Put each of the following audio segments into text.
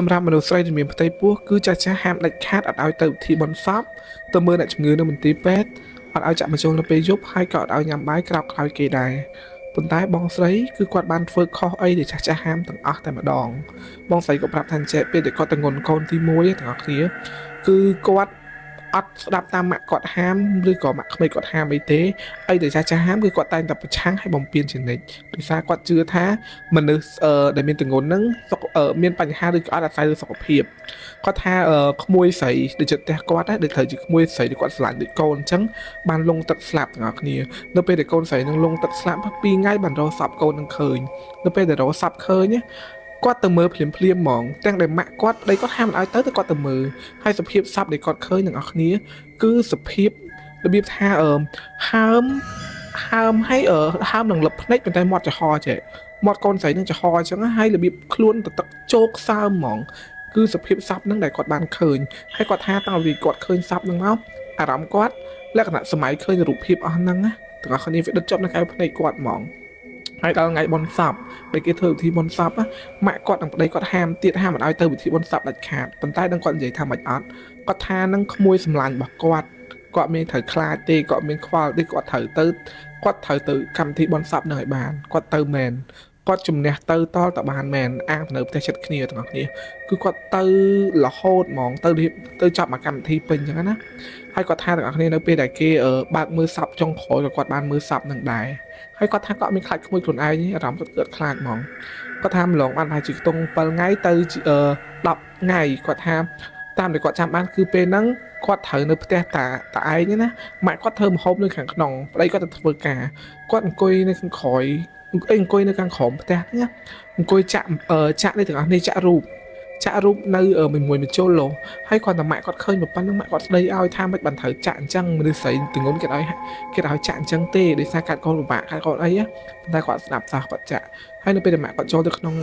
សម្រាប់មនុស្សស្រីដែលមានផ្ទៃពោះគឺចាស់ចាស់ហាមដាច់ខាតអត់ឲ្យទៅពិធីបុណ្យសពទៅមើលអ្នកជំងឺនៅមន្ទីរពេទ្យអត់ឲ្យចាក់បញ្ចូលនៅពេលយប់ហើយក៏អត់ឲ្យញ៉ាំបាយក្រោកក្រោយគេដែរប៉ុន្តែបងស្រីគឺគាត់បានធ្វើខុសអីដែលចាស់ចាស់ហាមទាំងអស់តែម្ដងបងស្រីក៏ប្រាប់ថាចេះពេលដែលគាត់ទៅងន់កូនទី1ទាំងអស់គ្នាគឺគាត់អត់ស្ដាប់តាមម៉ាក់គាត់ហាមឬក៏ម៉ាក់ក្មេកគាត់ហាមអីទេអីដែលចាស់ចាស់ហាមគឺគាត់តែងតែប្រឆាំងឲ្យបំពេញជានិច្ចដោយសារគាត់ជឿថាមនុស្សដែលមានទងន់ហ្នឹងមានបញ្ហាឬក៏អត់អាស្រ័យលើសុខភាពគាត់ថាក្មួយស្រីដូចចិត្តផ្ទះគាត់ដែរដែលត្រូវជាក្មួយស្រីដែលគាត់ស្រឡាញ់ដូចកូនអញ្ចឹងបានលងទឹកស្លាប់ទាំងអស់គ្នានៅពេលដែលកូនស្រីនឹងលងទឹកស្លាប់2ថ្ងៃបានរកសពកូននឹងឃើញនៅពេលដែលរកសពឃើញគាត់ទៅមើលភ្លាមហ្មងទាំងដែលម៉ាក់គាត់ប្តីគាត់ហាមឲ្យទៅគាត់ទៅមើលហើយសភាពសពដែលគាត់ឃើញទាំងអស់គ្នាគឺសភាពរបៀបថាហើមហើយហើមនឹងលឹបភ្នែកប៉ុន្តែមាត់ចំហចេះមាត់កូនស្រីនឹងចំហអញ្ចឹងហើយរបៀបខ្លួនទៅទឹកជោកសើមហ្មងគឺសភាពសពនឹងដែលគាត់បានឃើញហើយគាត់ថាតាំងពីគាត់ឃើញសពនឹងមកអារម្មណ៍គាត់លក្ខណៈសម័យឃើញរូបភាពអស់ហ្នឹងណាទាំងអស់គ្នាវាដិតជាប់នៅកែវភ្នែកគាត់ហ្មងហើយដល់ថ្ងៃបុណ្យសពពេលគេធ្វើពិធីបុណ្យសពម៉ាក់គាត់និងប្តីគាត់ហាមទៀតហាមមិនឲ្យទៅពិធីបុណ្យសពដាច់ខាតប៉ុន្តែដល់គាត់និយាយថាមិនអត់គាត់ថានឹងក្មួយសម្លាញ់របស់គាត់មានត្រូវខ្លាចទេគាត់មានខ្វល់ទេគាត់ត្រូវទៅកម្មវិធីបុណ្យសពនឹងឲ្យបានគាត់ទៅមែនគាត់ជំនះទៅតតបានមែនអាងទៅនៅផ្ទះចិត្តគ្នាទាំងអស់គ្នាគឺគាត់ទៅរហូតហ្មងទៅចាប់មកកម្មវិធីពេញអញ្ចឹងណាហើយគាត់ថាទាំងអស់គ្នានៅពេលដែលគេបើកមើលសពចុងក្រោយក៏គាត់បានមើលសពនឹងដែរហើយគាត់ថាគាត់មានខ្លាចក្មួយខ្លួនឯងអារម្មណ៍គាត់ខ្លាចហ្មងគាត់ថាម្លងបានប្រហែលជាខ្ទង់7ថ្ងៃទៅ10ថ្ងៃគាត់ថាតាមដែលគាត់ចាំបានគឺពេលហ្នឹងគាត់ត្រូវនៅផ្ទះតាឯងណាម៉ាក់គាត់ធ្វើម្ហូបនៅខាងក្នុងប្តីគាត់ទៅធ្វើការគាត់អង្គុយនៅខាងក្រោយអង្គុយនៅខាងក្រោមផ្ទះហ្នឹងអង្គុយចាក់នេះទាំងអស់នេះចាក់រូបនៅមួយជុលលោហើយគាត់តែម៉ាក់គាត់ឃើញប៉ុណ្ណឹងម៉ាក់គាត់ស្ដីឲ្យថាមិនបានត្រូវចាក់អញ្ចឹងមនុស្សស្រីទងន់គេឲ្យចាក់អញ្ចឹងទេដោយសារកាត់កូនពិបាកកាត់កូនអីប៉ុន្តែគាត់ស្ដាប់សោះគាត់ចាក់ហើយនៅពេលដែលម៉ាក់គាត់ចូលទៅក្នុង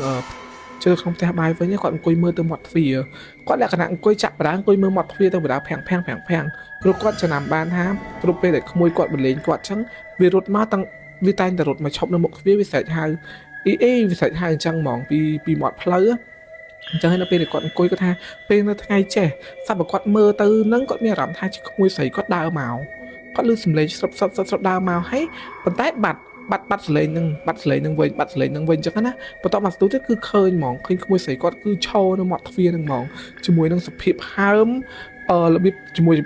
ផ្ទះបាយវិញគាត់អង្គុយមើលទៅមាត់ទ្វារគាត់លក្ខណៈអង្គុយចាក់បដាអង្គុយមើលមាត់ទ្វារទៅបដាភាំងព្រោះគាត់ចំណាំបានថាគ្រប់ពេលដែលក្មួយគាត់បលេងគាត់អញ្ចឹងវារត់មកតាំងវាតែងតែរត់មកឈប់នៅមុខទ្វារវាស្រែកហៅវាស្រែកហៅអញ្ចឹងហ្មងពីមាត់ផ្លូវអញ្ចឹងនៅពេលដែលគាត់អង្គុយគាត់ថាពេលនៅថ្ងៃចេះសប្បុរសគាត់មើលទៅនឹងគាត់មានអារម្មណ៍ថាជាក្មួយស្រីគាត់ដើរមកគាត់ឮសំឡេងស្រុបដើរមកហើយប៉ុន្តែបាត់សលេងនឹងវិញអញ្ចឹងណាបន្ទាប់មកស្ទុះទៅគឺឃើញហ្មងឃើញក្មួយស្រីគាត់គឺឈរនៅមាត់ទ្វារនឹងហ្មងជាមួយនឹងសភាពហើមរបៀបជាមួយ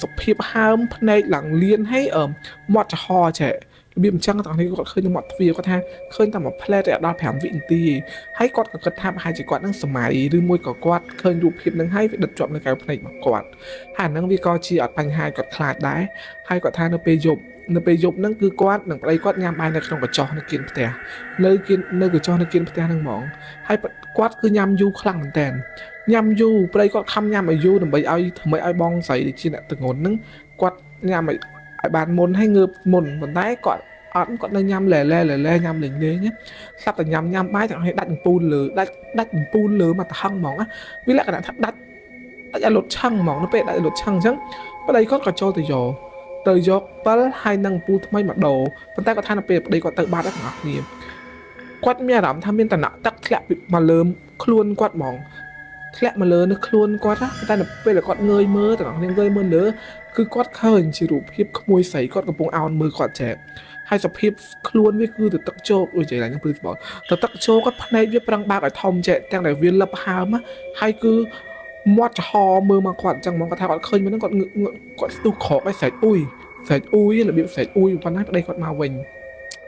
សភាពហើមភ្នែកឡើងលៀនហើយមាត់ចំហចេះរបៀបអញ្ចឹងទាំងនេះគាត់ឃើញនៅមាត់ទ្វារគាត់ថាឃើញតែមួយផ្លែតតែដល់5វិនាទីហើយគាត់ក៏គិតថាប្រហែលជាគាត់នឹងសម័យឬមួយក៏គាត់ឃើញរូបភាពនឹងហើយវាដិតជាប់នៅកែវភ្នែករបស់គាត់ហើយអាហ្នឹងវាក៏ជាអត់បញ្ហាគាត់ខ្លាចដែរហើយគាត់ថានៅពេលយប់ហ្នឹងគឺគាត់នឹងប្តីគាត់ញ៉ាំបាយនៅក្នុងកញ្ចុះនៅគៀនផ្ទះនៅកញ្ចុះនៅគៀនផ្ទះហ្នឹងហ្មងហើយគាត់គឺញ៉ាំយូរខ្លាំងមែនតើញ៉ាំយូរប្តីគាត់ខំញ៉ាំឲ្យយូរដើម្បីឲ្យបងស្រីដែលជាអ្នកទងន់ហ្នឹងគាត់ញ៉ាំឲ្យបានមុនហើយងើបមុនប៉ុន្តែគាត់នៅញ៉ាំលែញ៉ាំលេងស្រាប់តែញ៉ាំបាយទាំងឲ្យដាច់អំពូលលើដាច់អំពូលលើមកទៅហឹងហ្មងវាលក្ខណៈថាដាច់ឲ្យលុតឆឹងហ្មងនៅពេលដាច់ឲ្យលុតឆឹងអញ្ចឹងប្តីគាត់ក៏ចូលទៅយក7ហើយនឹងអំពូលថ្មីមកដូរប៉ុន្តែគាត់ថានៅពេលប្តីគាត់ទៅបាត់ទាំងអស់គ្នាគាត់មានអារម្មណ៍ថាមានតំណក់ទឹកធ្លាក់មកលើខ្លួនគាត់ហ្មងធ្លាក់មកលើនៅខ្លួនគាត់ណាតែនៅពេលដែលគាត់ងើយមើលទាំងអស់គ្នាងើយមើលលើគឺគាត់ឃើញជារូបភាពក្មួយស្រីគាត់កំពុងអោនមើលគាត់ចែកហើយសភាពខ្លួនវាគឺទៅទឹកជោកដូចជាឡើងព្រឺស្បល់ទៅទឹកជោកគាត់ភ្នែកវាប្រឹងបើកឲ្យធំចែកទាំងដែលវាលឹបហើមហើយគឺមាត់ចំហមើលមកគាត់អញ្ចឹងហ្មងគាត់ថាគាត់ឃើញមិនហ្នឹងគាត់ស្ទុះក្រោកឲ្យស្រែកអ៊ុយរបៀបស្រែកអ៊ុយប៉ុណ្ណាប្តីគាត់មកវិញ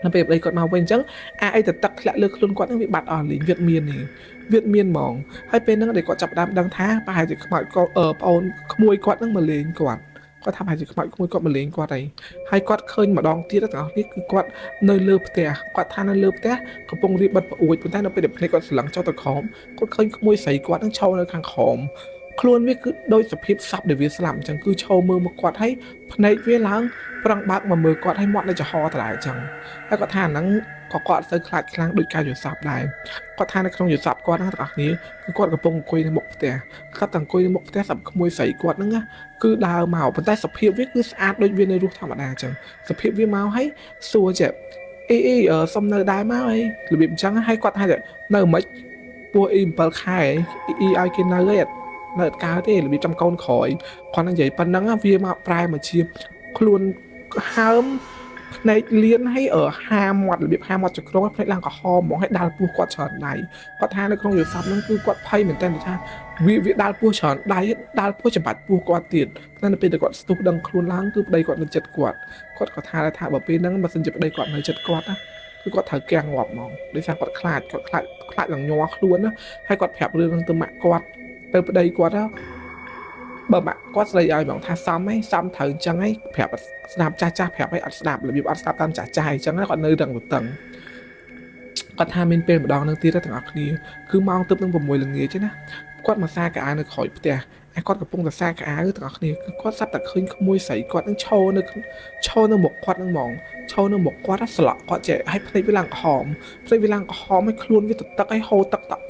នៅពេលប្តីគាត់មកវិញអញ្ចឹងអីទៅទឹកធ្លាក់លើខ្លួនគាត់ហ្នឹងវាបាត់អស់លេងវាមានហ្មងហើយពេលហ្នឹងដែលគាត់ចាប់ផ្ដើមដឹងថាប្រហែលជាខ្មោចប្អូនក្មួយគាត់ហ្នឹងមកលេងគាត់ថាប្រហែលជាខ្មោចក្មួយគាត់មកលេងគាត់ហើយគាត់ឃើញម្ដងទៀតទាំងអស់នេះគឺគាត់នៅលើផ្ទះគាត់ថានៅលើផ្ទះកំពុងរៀបបិទប្អួយប៉ុន្តែនៅពេលដែលភ្នែកគាត់ស្លឹងចុះទៅក្រោមគាត់ឃើញក្មួយស្រីគាត់ហ្នឹងឈរនៅខាងក្រោមខ្លួនវាគឺដូចសភាពសពដែលវាស្លាប់អញ្ចឹងគឺឈរមើលមកគាត់ហើយភ្នែកវាឡើងប្រឹងបើកមកមើលគាត់ហើយមាត់នៅចំហដដែលអញ្ចឹងហើយគាត់ថាហ្នឹងក៏គាត់ទៅខ្លាចខ្លាំងដូចការយល់សប្តិដែរគាត់ថានៅក្នុងយល់សប្តិគាត់ហ្នឹងទាំងអស់គ្នាគឺគាត់កំពុងអង្គុយនៅមុខផ្ទះគាត់តែអង្គុយនៅមុខផ្ទះសម្រាប់ក្មួយស្រីគាត់ហ្នឹងគឺដើរមកប៉ុន្តែសភាពវាគឺស្អាតដូចវានៅរស់ធម្មតាអញ្ចឹងសភាពវាមកហើយសួរចេះសុំនៅដែរមកអីរបៀបអញ្ចឹងហើយគាត់ថានៅមិន ពោះអ៊ី7 ខែអ៊ីឲ្យគេនៅឯនៅអត់កើតទេរបៀបចាំកូនក្រោយគាត់នឹងនិយាយប៉ុណ្ណឹងវាមកប្រែមកជាខ្លួនហើមភ្នែកលៀនឲ្យហាមាត់របៀបហាមាត់ចក្រងភ្នែកឡើងក្រហមហ្មងឲ្យដាល់ពោះគាត់ច្រើនដៃគាត់ថានៅក្នុងយល់សពហ្នឹងគឺគាត់ភ័យមែនតើថាវាដាល់ពោះច្រើនដៃដាល់ពោះចំបាច់ពោះគាត់ទៀតតែនៅពេលដែលគាត់ស្ទុះដឹងខ្លួនឡើងគឺប្តីគាត់នៅចិត្តគាត់ក៏ថាបើពេលហ្នឹងបើសិនជាប្តីគាត់នៅចិត្តគាត់ណាគឺគាត់ត្រូវកៀងងាប់ហ្មងដោយសារគាត់ខ្លាចឡើងញ័រខ្លួនណាហើយគាត់ប្រាប់រឿងហ្នឹងទៅម៉ាក់គាត់ទៅប្តីគាត់ណាបើម៉ាក់គាត់ស្ដីឲ្យហ្មងថាសមត្រូវអញ្ចឹងហីប្រាប់ស្ដាប់ចាស់ប្រាប់ឲ្យអត់ស្ដាប់របៀបអត់ស្ដាប់តាមចាស់អញ្ចឹងគាត់នៅរឹងតឹងគាត់ថាមានពេលម្ដងនឹងទៀតទាំងអស់គ្នាគឺម៉ោងទឹកនឹង6 ល្ងាចណាគាត់មកសាកអាវនៅក្រោយផ្ទះហើយគាត់កំពុងតែសាកអាវទាំងអស់គ្នាគឺគាត់ស្ដាប់តែឃើញក្មួយស្រីគាត់នឹងឈរនៅមុខគាត់នឹងហ្មងឈរនៅមុខគាត់ស្លក់គាត់ចេះឲ្យភ្នែកវាឡើងក្រហមឲ្យខ្លួនវាទឹកឲ្យហូរទឹកតក់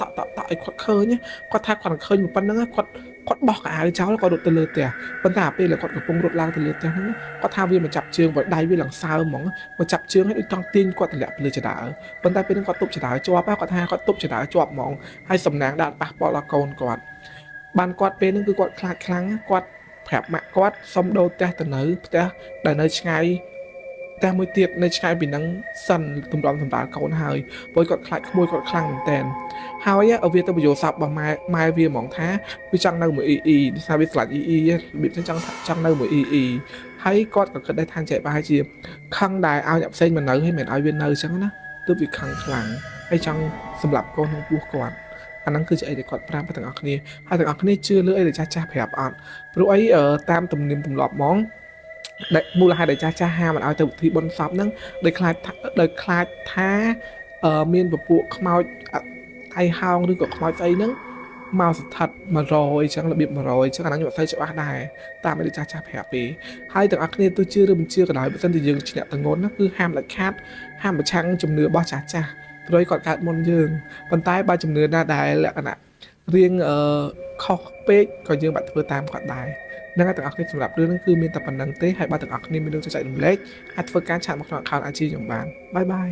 ឲ្យគាត់ឃើញគាត់ថាគាត់ឃើញប៉ុណ្្នឹងគាត់បោះកៅអៅចោលគាត់រត់ទៅលើផ្ទះប៉ុន្តែពេលដែលគាត់កំពុងរត់ឡើងទៅលើផ្ទះហ្នឹងគាត់ថាវាមកចាប់ជើងវាដៃវាឡើងសើហ្មងមកចាប់ជើងឲ្យដូចចង់ទាញគាត់ទម្លាក់ទៅលើចដាប៉ុន្តែពេលហ្នឹងគាត់ទប់ចដាជាប់គាត់ថាគាត់ទប់ចដាជាប់ហ្មងហើយសំណាងដាក់ប៉ះពាល់ដល់កូនគាត់បានគាត់ពេលហ្នឹងគឺគាត់ខ្លាចខ្លាំងគាត់ប្រាប់ម៉ាក់គាត់សុំដូរផ្ទះទៅនៅផ្ទះដែលនៅឆ្ងាយតែមួយទៀតនៅឆ្ងាយពីហ្នឹងសិនតម្រាំសម្រាលកូនហើយព្រោះគាត់ខ្លាចក្មួយគាត់ខ្លាំងមែនតើហើយវាទៅបញ្យោស័ព្ទរបស់ម៉ែវាហ្មងថាវាចង់នៅមួយអ៊ីដោយសារវាខ្លាចអ៊ីរបៀបចង់នៅមួយអ៊ីហើយគាត់ក៏គិតដែរថាចេះប្រហែលជាខឹងដែរឲ្យអ្នកផ្សេងមកនៅហើយមិនឲ្យវានៅអញ្ចឹងណាទើបវាខឹងខ្លាំងហើយចង់សម្លាប់កូនក្នុងពោះគាត់អាហ្នឹងគឺជាអីដែលគាត់ប្រាប់ទាំងអស់គ្នាហើយទាំងអស់គ្នាជឿលើអីដែលចាស់ប្រាប់អត់ព្រោះអីតាមទំនៀមទម្លាប់ហ្មងដែលមូលហេតុដែលចាស់ហាមិនឲ្យទៅពិធីបុណ្យសពហ្នឹងដោយខ្លាចថាមានពពួកខ្មោចអាយហោងឬក៏ខ្មោចស្អីហ្នឹងមកស្ថិត100អញ្ចឹងរបៀប100អញ្ចឹងអាហ្នឹងខ្ញុំអត់សូវច្បាស់ដែរតាមដែលចាស់ប្រាប់ទេហើយទាំងអស់គ្នាទោះជឿឬមិនជឿក៏ដោយបើសិនជាយើងឆ្នាក់តងន់ណាគឺហាមដាច់ខាតហាមប្រឆាំងជំនឿរបស់ចាស់ព្រោះគាត់កើតមុនយើងប៉ុន្តែបើជំនឿណាដែលលក្ខណៈរៀងខុសពេកក៏យើងបាត់ធ្វើតាមគាត់ដែរនឹងទាំងអស់គ្នាសម្រាប់រឿងហ្នឹងគឺមានតែប៉ុណ្្នឹងទេហើយបើទាំងអស់គ្នាមានរឿងចែករំលែកអាចធ្វើការឆាតមកក្នុង account IG ខ្ញុំបានបាយ